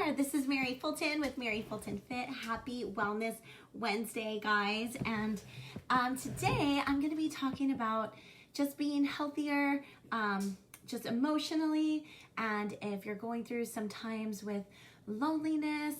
there. This is Mary Fulton with Mary Fulton Fit. Happy Wellness Wednesday, guys. And today I'm going to be talking about just being healthier, just emotionally, and if you're going through some times with loneliness,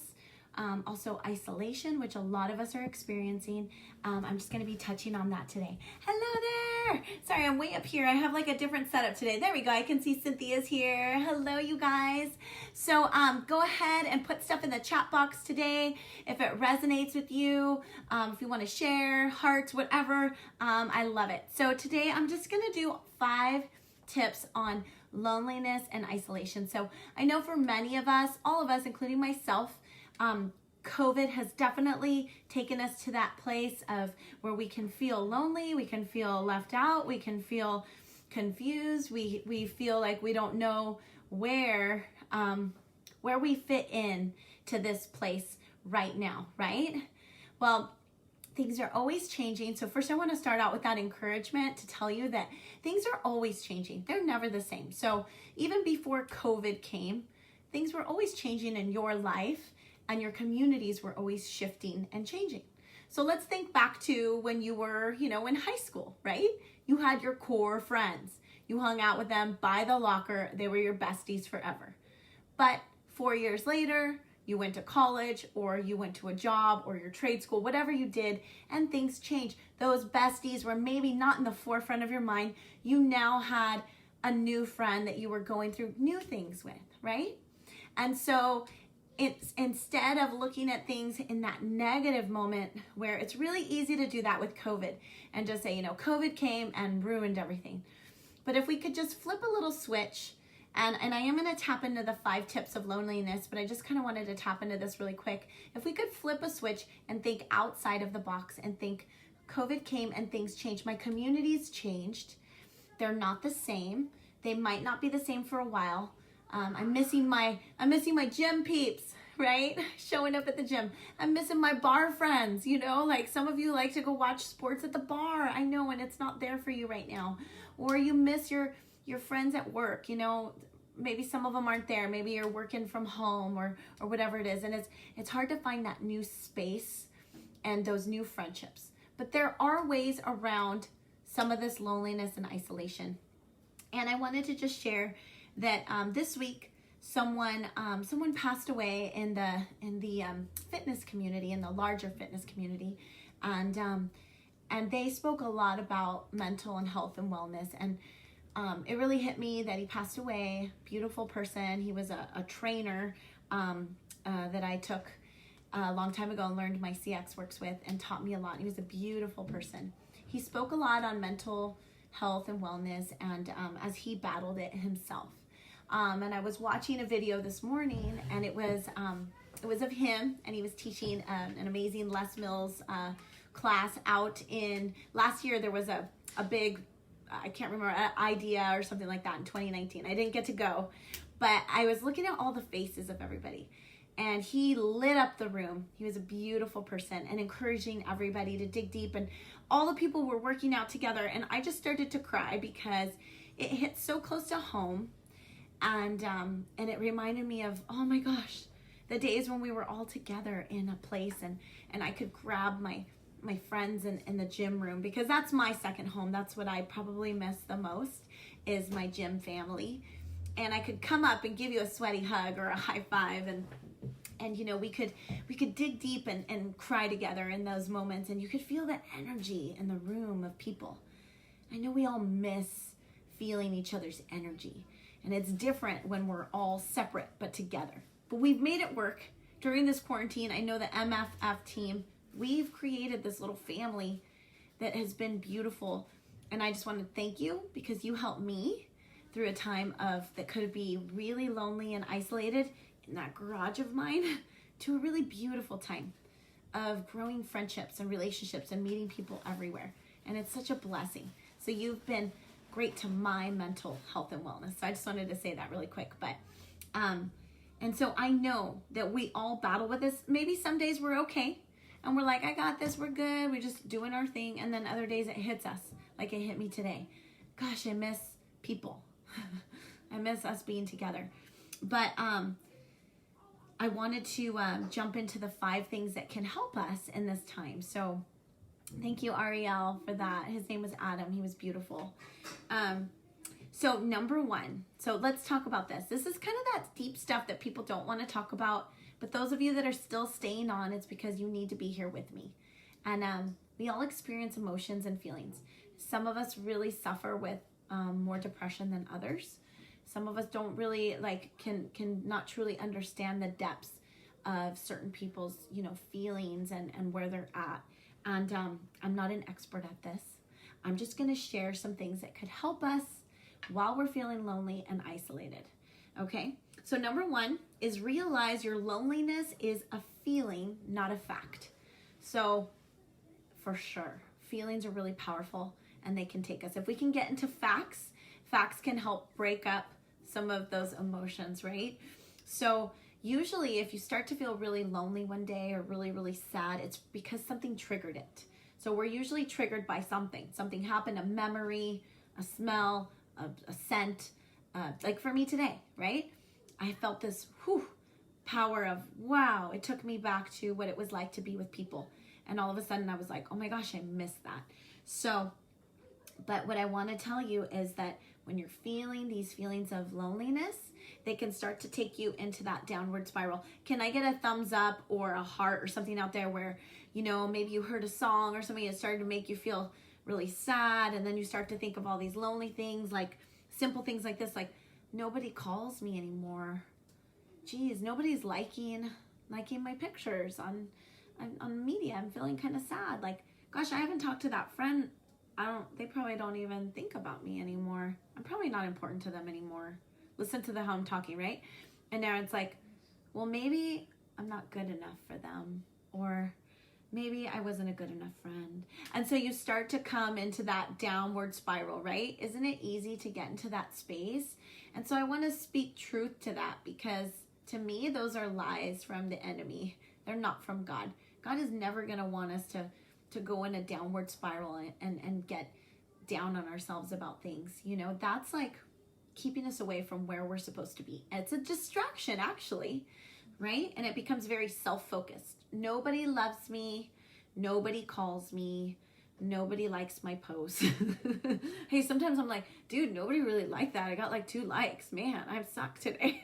also isolation, which a lot of us are experiencing. I'm just going to be touching on that today. Hello there. Sorry, I'm way up here. I have like a different setup today. There we go. I can see Cynthia's here. Hello, you guys. So go ahead and put stuff in the chat box today if it resonates with you. If you want to share, hearts, whatever. I love it. So today I'm just going to do 5 tips on loneliness and isolation. So I know for many of us, all of us, including myself, COVID has definitely taken us to that place of where we can feel lonely, we can feel left out, we can feel confused, we feel like we don't know where we fit in to this place right now, right? Well, things are always changing. So first I want to start out with that encouragement to tell you that things are always changing. They're never the same. So even before COVID came, things were always changing in your life. And your communities were always shifting and changing. So let's think back to when you were, in high school, right? You had your core friends. You hung out with them by the locker. They were your besties forever. But 4 years later, you went to college or you went to a job or your trade school, whatever you did, and things changed. Those besties were maybe not in the forefront of your mind. You now had a new friend that you were going through new things with, right? And so it's instead of looking at things in that negative moment where it's really easy to do that with COVID and just say, COVID came and ruined everything. But if we could just flip a little switch, and I am going to tap into the 5 tips of loneliness, but I just kind of wanted to tap into this really quick. If we could flip a switch and think outside of the box and think COVID came and things changed. My community's changed. They're not the same. They might not be the same for a while. I'm missing my gym peeps, right? Showing up at the gym. I'm missing my bar friends, like some of you like to go watch sports at the bar. I know, and it's not there for you right now. Or you miss your friends at work, maybe some of them aren't there. Maybe you're working from home or whatever it is. And it's hard to find that new space and those new friendships. But there are ways around some of this loneliness and isolation. And I wanted to just share that this week someone passed away in the fitness community, in the larger fitness community, and they spoke a lot about mental and health and wellness, and it really hit me that he passed away. Beautiful person. He was a trainer that I took a long time ago and learned my CX works with, and taught me a lot. He was a beautiful person. He spoke a lot on mental health and wellness, and as he battled it himself. And I was watching a video this morning, and it was of him, and he was teaching an amazing Les Mills class out in, last year there was a big, I can't remember, idea or something like that in 2019. I didn't get to go, but I was looking at all the faces of everybody, and he lit up the room. He was a beautiful person and encouraging everybody to dig deep, and all the people were working out together, and I just started to cry because it hit so close to home. And it reminded me of, oh my gosh, the days when we were all together in a place, and I could grab my friends in the gym room, because that's my second home. That's what I probably miss the most, is my gym family. And I could come up and give you a sweaty hug or a high five, and we could dig deep and cry together in those moments, and you could feel the energy in the room of people. I know we all miss feeling each other's energy. And it's different when we're all separate but together. But we've made it work during this quarantine. I know the MFF team, we've created this little family that has been beautiful. And I just want to thank you, because you helped me through a time that could be really lonely and isolated in that garage of mine, to a really beautiful time of growing friendships and relationships and meeting people everywhere. And it's such a blessing. So you've been great to my mental health and wellness. So I just wanted to say that really quick. But and so I know that we all battle with this. Maybe some days we're okay and we're like, I got this, we're good, we're just doing our thing. And then other days it hits us, like it hit me today. Gosh, I miss people. I miss us being together. But I wanted to jump into the 5 things that can help us in this time. So thank you, Ariel, for that. His name was Adam. He was beautiful. So number 1, so let's talk about this. This is kind of that deep stuff that people don't want to talk about, but those of you that are still staying on, it's because you need to be here with me. And we all experience emotions and feelings. Some of us really suffer with more depression than others. Some of us don't really can not truly understand the depths of certain people's, feelings and where they're at. And I'm not an expert at this. I'm just going to share some things that could help us while we're feeling lonely and isolated. Okay? So number 1 is realize your loneliness is a feeling, not a fact. So for sure, feelings are really powerful and they can take us. If we can get into facts can help break up some of those emotions, right? So usually if you start to feel really lonely one day or really, really sad, it's because something triggered it. So we're usually triggered by something. Something happened, a memory, a smell, a scent. Like for me today, right? I felt this power of, wow, it took me back to what it was like to be with people. And all of a sudden I was like, oh my gosh, I missed that. So, but what I want to tell you is that when you're feeling these feelings of loneliness, they can start to take you into that downward spiral. Can I get a thumbs up or a heart or something out there where, maybe you heard a song or something that started to make you feel really sad, and then you start to think of all these lonely things, like simple things like this, like nobody calls me anymore. Geez, nobody's liking my pictures on media. I'm feeling kind of sad. Like, gosh, I haven't talked to that friend. They probably don't even think about me anymore. I'm probably not important to them anymore. Listen to how I'm talking, right? And now it's like, well, maybe I'm not good enough for them, or maybe I wasn't a good enough friend. And so you start to come into that downward spiral, right? Isn't it easy to get into that space? And so I want to speak truth to that, because to me, those are lies from the enemy. They're not from God. God is never going to want us to go in a downward spiral and get down on ourselves about things. That's like keeping us away from where we're supposed to be. It's a distraction, actually, right? And it becomes very self-focused. Nobody loves me. Nobody calls me. Nobody likes my posts. Hey, sometimes I'm like, dude, nobody really liked that. I got like 2 likes. Man, I've sucked today.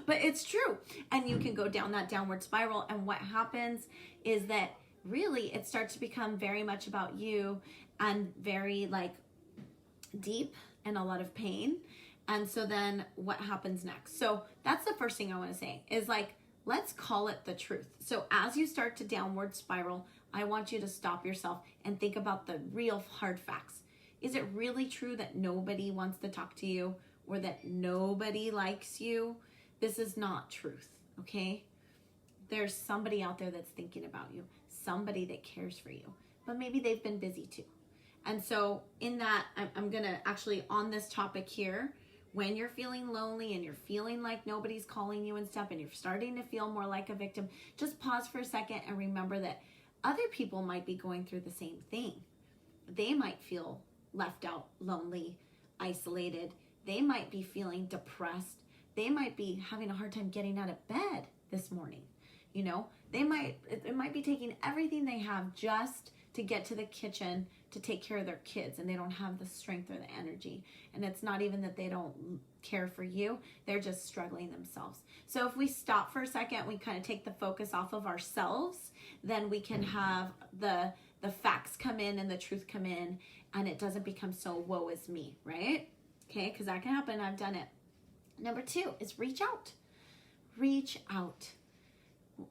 But it's true. And you can go down that downward spiral. And what happens is that really it starts to become very much about you and very deep and a lot of pain. And so then what happens next? So that's the first thing I want to say is let's call it the truth. So as you start to downward spiral, I want you to stop yourself and think about the real hard facts. Is it really true that nobody wants to talk to you or that nobody likes you? This is not truth, okay? There's somebody out there that's thinking about you, somebody that cares for you, but maybe they've been busy too. And so in that, I'm going to actually on this topic here, when you're feeling lonely and you're feeling like nobody's calling you and stuff and you're starting to feel more like a victim, just pause for a second and remember that other people might be going through the same thing. They might feel left out, lonely, isolated. They might be feeling depressed. They might be having a hard time getting out of bed this morning. It might be taking everything they have just to get to the kitchen to take care of their kids, and they don't have the strength or the energy. And it's not even that they don't care for you, they're just struggling themselves. So if we stop for a second, we kind of take the focus off of ourselves, then we can have the facts come in and the truth come in, and it doesn't become so woe is me, right? Okay, because that can happen. I've done it. Number 2 is reach out. Reach out.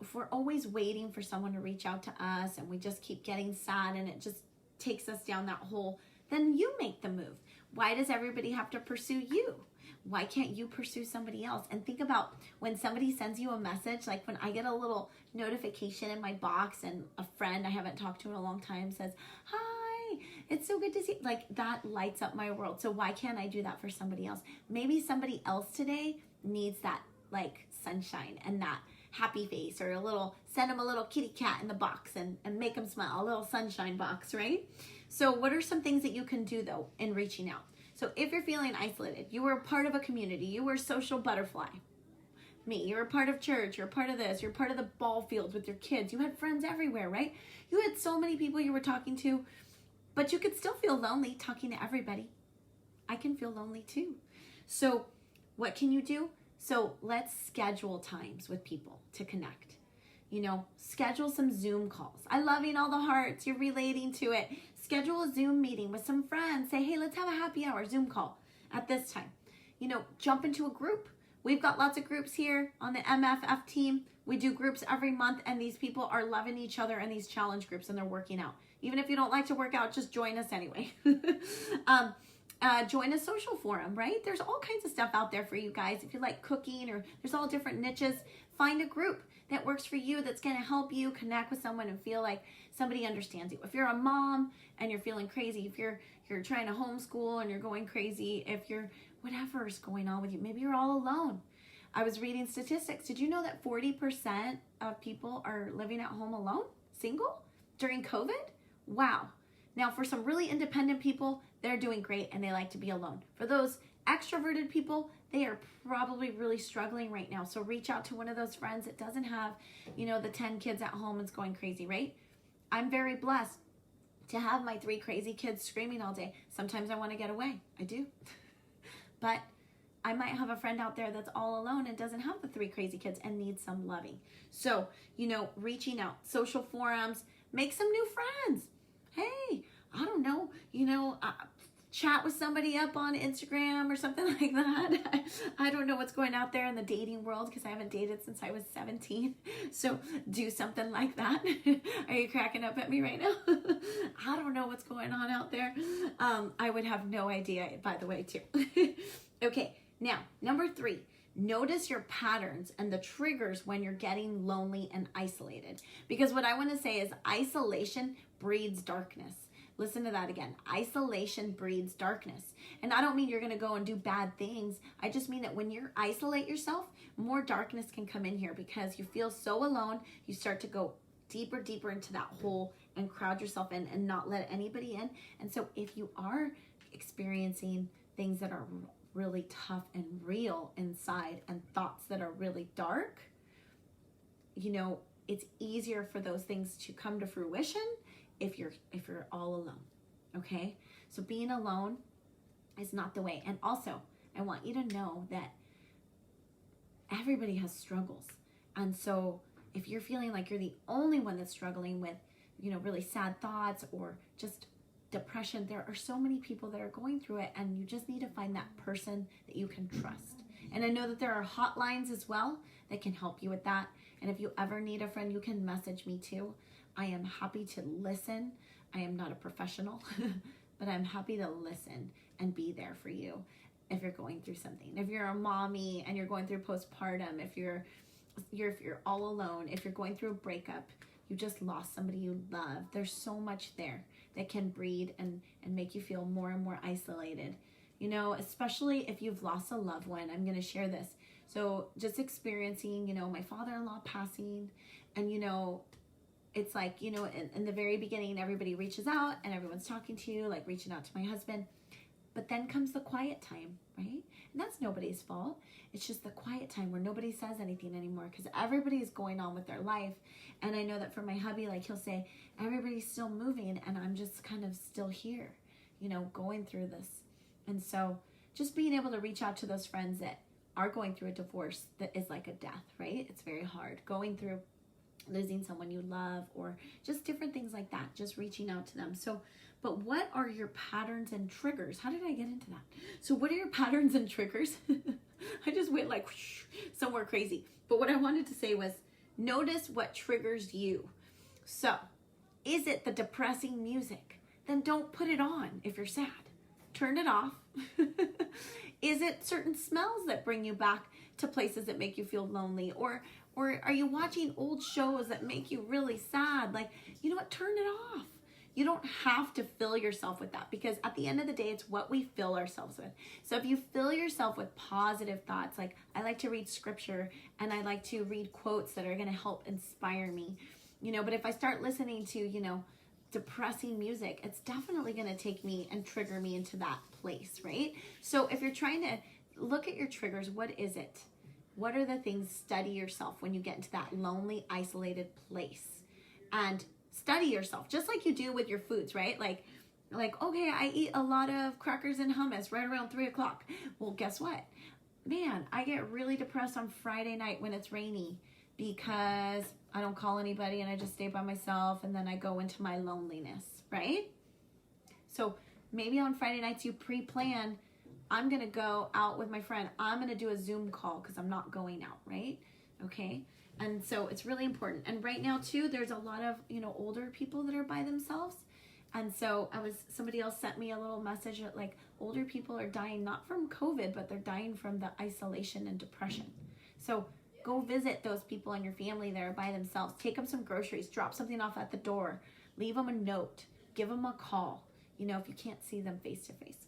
If we're always waiting for someone to reach out to us and we just keep getting sad and it just takes us down that hole, then you make the move. Why does everybody have to pursue you? Why can't you pursue somebody else? And think about when somebody sends you a message, like when I get a little notification in my box and a friend I haven't talked to in a long time says, hi, it's so good to see, that lights up my world. So why can't I do that for somebody else? Maybe somebody else today needs that sunshine and that happy face, or send them a little kitty cat in the box and make them smile, a little sunshine box, right? So what are some things that you can do though in reaching out? So if you're feeling isolated, you were part of a community, you were a social butterfly, me. You're a part of church. You're a part of this. You're part of the ball field with your kids. You had friends everywhere, right? You had so many people you were talking to, but you could still feel lonely talking to everybody. I can feel lonely too. So what can you do? So let's schedule times with people to connect. You know, schedule some Zoom calls. I'm loving all the hearts. You're relating to it. Schedule a Zoom meeting with some friends. Say, hey, let's have a happy hour Zoom call at this time. You know, jump into a group. We've got lots of groups here on the MFF team. We do groups every month, and these people are loving each other in these challenge groups, and they're working out. Even if you don't like to work out, just join us anyway. Join a social forum, right? There's all kinds of stuff out there for you guys. If you like cooking, or there's all different niches, find a group that works for you, that's going to help you connect with someone and feel like somebody understands you. If you're a mom and you're feeling crazy, if you're trying to homeschool and you're going crazy, if you're whatever is going on with you, maybe you're all alone. I was reading statistics. Did you know that 40% of people are living at home alone, single, during COVID? Wow. Now, for some really independent people, they're doing great and they like to be alone. For those extroverted people, they are probably really struggling right now. So reach out to one of those friends that doesn't have, you know, the 10 kids at home and going crazy, right? I'm very blessed to have my 3 crazy kids screaming all day. Sometimes I want to get away. I do. But I might have a friend out there that's all alone and doesn't have the 3 crazy kids and needs some loving. So, you know, reaching out, social forums, make some new friends. Hey, I don't know, you know, chat with somebody up on Instagram or something like that. I don't know what's going out there in the dating world because I haven't dated since I was 17. So do something like that. Are you cracking up at me right now? I don't know what's going on out there. I would have no idea, by the way, too. Okay, now, number 3. Notice your patterns and the triggers when you're getting lonely and isolated. Because what I want to say is isolation breeds darkness. Listen to that again. Isolation breeds darkness. And I don't mean you're going to go and do bad things. I just mean that when you isolate yourself, more darkness can come in here because you feel so alone. You start to go deeper into that hole and crowd yourself in and not let anybody in. And so if you are experiencing things that are really tough and real inside and thoughts that are really dark, you know, it's easier for those things to come to fruition if you're all alone. Okay? So being alone is not the way. And also, I want you to know that everybody has struggles. And so if you're feeling like you're the only one that's struggling with, you know, really sad thoughts or just depression, there are so many people that are going through it, and you just need to find that person that you can trust. And I know that there are hotlines as well that can help you with that. And if you ever need a friend, you can message me too. I am happy to listen. I am not a professional, but I'm happy to listen and be there for you if you're going through something. If you're a mommy and you're going through postpartum, if you're all alone, if you're going through a breakup, you just lost somebody you love, there's so much there that can breed and make you feel more and more isolated. You know, especially if you've lost a loved one. I'm going to share this. So just experiencing, you know, my father-in-law passing, and, you know, it's like, you know, in the very beginning, everybody reaches out and everyone's talking to you, like reaching out to my husband. But then comes the quiet time, right? And that's nobody's fault. It's just the quiet time where nobody says anything anymore because everybody is going on with their life. And I know that for my hubby, like he'll say, everybody's still moving and I'm just kind of still here, you know, going through this. And so just being able to reach out to those friends that are going through a divorce that is like a death, right? It's very hard. Going through losing someone you love or just different things like that, just reaching out to them. So, but what are your patterns and triggers? How did I get into that? So what are your patterns and triggers? I just went like whoosh, somewhere crazy. But what I wanted to say was notice what triggers you. So is it the depressing music? Then don't put it on if you're sad. Turn it off. Is it certain smells that bring you back to places that make you feel lonely? Or are you watching old shows that make you really sad? Like, you know what? Turn it off. You don't have to fill yourself with that because at the end of the day, it's what we fill ourselves with. So if you fill yourself with positive thoughts, like I like to read scripture and I like to read quotes that are going to help inspire me, you know, but if I start listening to, you know, depressing music, it's definitely going to take me and trigger me into that place, right? So if you're trying to look at your triggers, what is it? What are the things? Study yourself when you get into that lonely, isolated place. And study yourself, just like you do with your foods, right? Like, okay, I eat a lot of crackers and hummus right around 3 o'clock. Well, guess what? Man, I get really depressed on Friday night when it's rainy because I don't call anybody and I just stay by myself, and then I go into my loneliness, right? So maybe on Friday nights you pre-plan, I'm going to go out with my friend. I'm going to do a Zoom call because I'm not going out, right? Okay. And so it's really important. And right now too, there's a lot of, older people that are by themselves. And so somebody else sent me a little message that like older people are dying not from COVID, but they're dying from the isolation and depression. So go visit those people in your family that are by themselves. Take them some groceries, drop something off at the door, leave them a note, give them a call, if you can't see them face to face.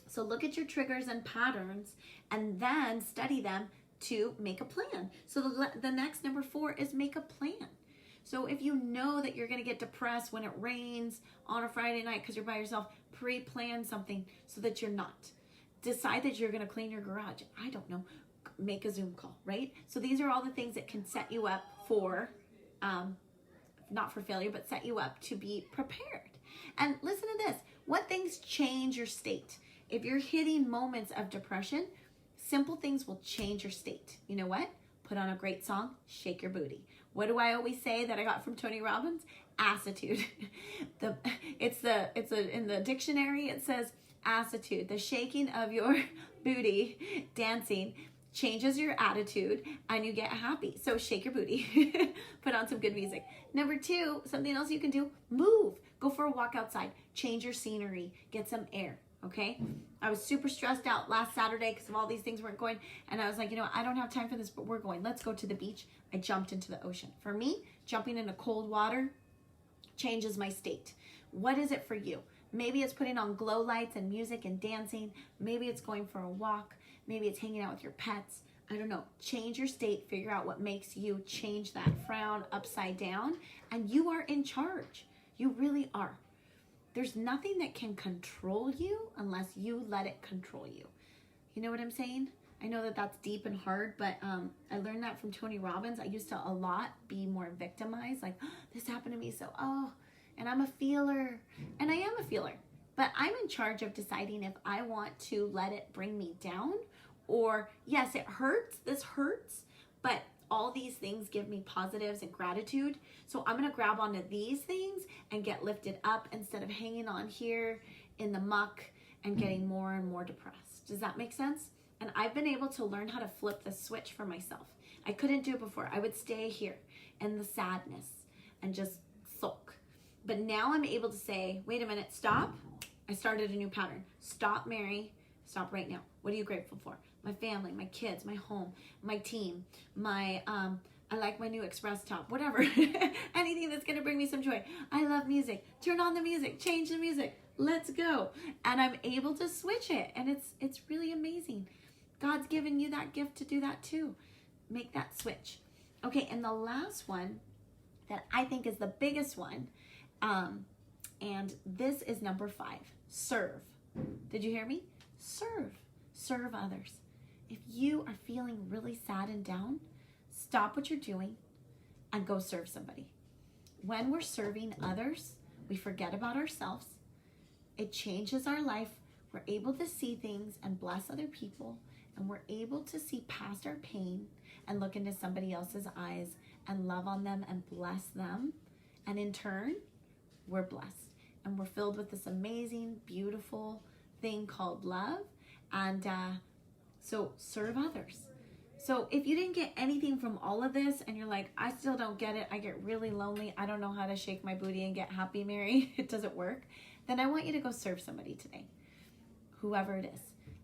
So look at your triggers and patterns and then study them to make a plan. So the next number 4 is make a plan. So if you know that you're going to get depressed when it rains on a Friday night because you're by yourself, pre-plan something so that you're not. Decide that you're going to clean your garage. I don't know. Make a Zoom call, right? So these are all the things that can set you up for, not for failure, but set you up to be prepared. And listen to this. What things change your state? If you're hitting moments of depression, simple things will change your state. You know what? Put on a great song, shake your booty. What do I always say that I got from Tony Robbins? Attitude. In the dictionary, it says attitude. The shaking of your booty, dancing, changes your attitude and you get happy. So shake your booty. Put on some good music. Number 2, something else you can do, move. Go for a walk outside. Change your scenery. Get some air. Okay? I was super stressed out last Saturday because of all these things weren't going. And I was like, I don't have time for this, but we're going. Let's go to the beach. I jumped into the ocean. For me, jumping into cold water changes my state. What is it for you? Maybe it's putting on glow lights and music and dancing. Maybe it's going for a walk. Maybe it's hanging out with your pets. I don't know. Change your state. Figure out what makes you change that frown upside down. And you are in charge. You really are. There's nothing that can control you unless you let it control you. You know what I'm saying? I know that that's deep and hard, but I learned that from Tony Robbins. I used to a lot be more victimized. Like, this happened to me, and I'm a feeler. And I am a feeler. But I'm in charge of deciding if I want to let it bring me down or, yes, it hurts. This hurts. But all these things give me positives and gratitude. So I'm going to grab onto these things and get lifted up instead of hanging on here in the muck and getting more and more depressed. Does that make sense? And I've been able to learn how to flip the switch for myself. I couldn't do it before. I would stay here in the sadness and just sulk. But now I'm able to say, wait a minute, stop. I started a new pattern. Stop, Mary. Stop right now. What are you grateful for? My family, my kids, my home, my team, I like my new Express top, whatever. Anything that's going to bring me some joy. I love music. Turn on the music. Change the music. Let's go. And I'm able to switch it. And it's really amazing. God's given you that gift to do that too. Make that switch. Okay, and the last one that I think is the biggest one, and this is number 5, serve. Did you hear me? Serve. Serve others. If you are feeling really sad and down, stop what you're doing and go serve somebody. When we're serving others, we forget about ourselves. It changes our life. We're able to see things and bless other people, and we're able to see past our pain and look into somebody else's eyes and love on them and bless them. And in turn, we're blessed. And we're filled with this amazing, beautiful thing called love. And so serve others. So if you didn't get anything from all of this and you're like, I still don't get it, I get really lonely, I don't know how to shake my booty and get happy, Mary, it doesn't work, then I want you to go serve somebody today. Whoever it is.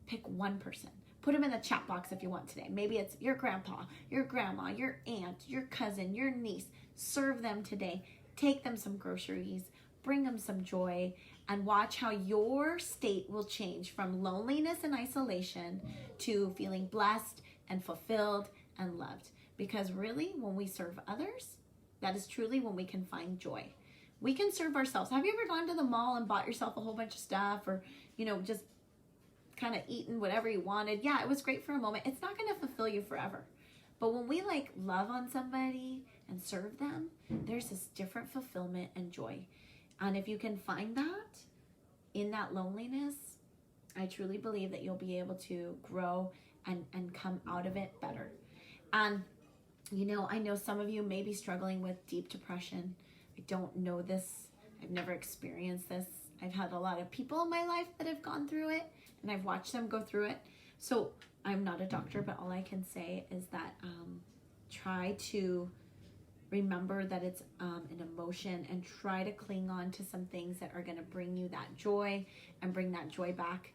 Pick one person. Put them in the chat box if you want today. Maybe it's your grandpa, your grandma, your aunt, your cousin, your niece. Serve them today. Take them some groceries. Bring them some joy. And watch how your state will change from loneliness and isolation to feeling blessed and fulfilled and loved. Because really, when we serve others, that is truly when we can find joy. We can serve ourselves. Have you ever gone to the mall and bought yourself a whole bunch of stuff, or, just kind of eaten whatever you wanted? Yeah, it was great for a moment. It's not going to fulfill you forever. But when we like love on somebody and serve them, there's this different fulfillment and joy. And if you can find that in that loneliness, I truly believe that you'll be able to grow and come out of it better. And, you know, I know some of you may be struggling with deep depression. I don't know this. I've never experienced this. I've had a lot of people in my life that have gone through it, and I've watched them go through it. So I'm not a doctor, but all I can say is that try to remember that it's an emotion, and try to cling on to some things that are going to bring you that joy and bring that joy back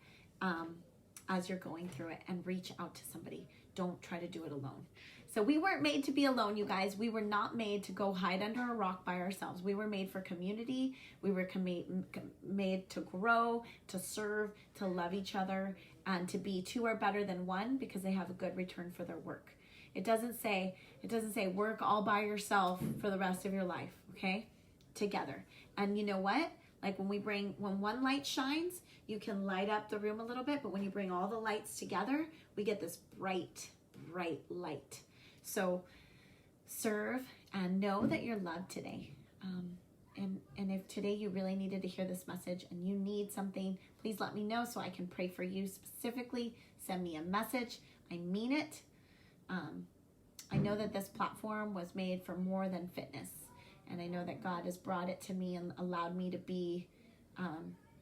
as you're going through it, and reach out to somebody. Don't try to do it alone. So we weren't made to be alone, you guys. We were not made to go hide under a rock by ourselves. We were made for community. We were made to grow, to serve, to love each other, and to be two are better than one, because they have a good return for their work. It doesn't say work all by yourself for the rest of your life, okay? Together. And you know what? Like when one light shines, you can light up the room a little bit, but when you bring all the lights together, we get this bright, bright light. So serve and know that you're loved today. And if today you really needed to hear this message and you need something, please let me know so I can pray for you specifically. Send me a message. I mean it. I know that this platform was made for more than fitness. And I know that God has brought it to me and allowed me to be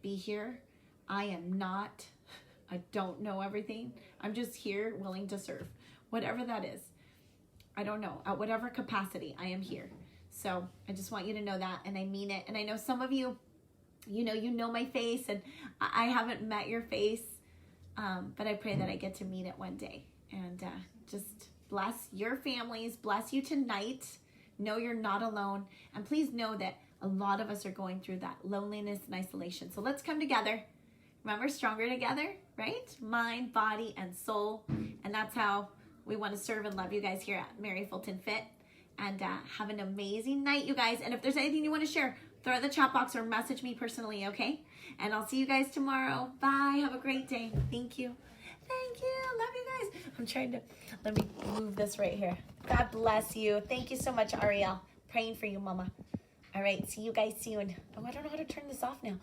here. I don't know everything. I'm just here willing to serve, whatever that is. I don't know, at whatever capacity I am here. So I just want you to know that, and I mean it. And I know some of you, you know my face, and I haven't met your face, but I pray that I get to meet it one day. And just bless your families, bless you tonight. Know you're not alone. And please know that a lot of us are going through that loneliness and isolation. So let's come together. Remember, stronger together, right? Mind, body, and soul. And that's how we want to serve and love you guys here at Mary Fulton Fit. And have an amazing night, you guys. And if there's anything you want to share, throw it in the chat box or message me personally, okay? And I'll see you guys tomorrow. Bye. Have a great day. Thank you. Thank you. Love you guys. Let me move this right here. God bless you. Thank you so much, Ariel. Praying for you, Mama. All right. See you guys soon. Oh, I don't know how to turn this off now.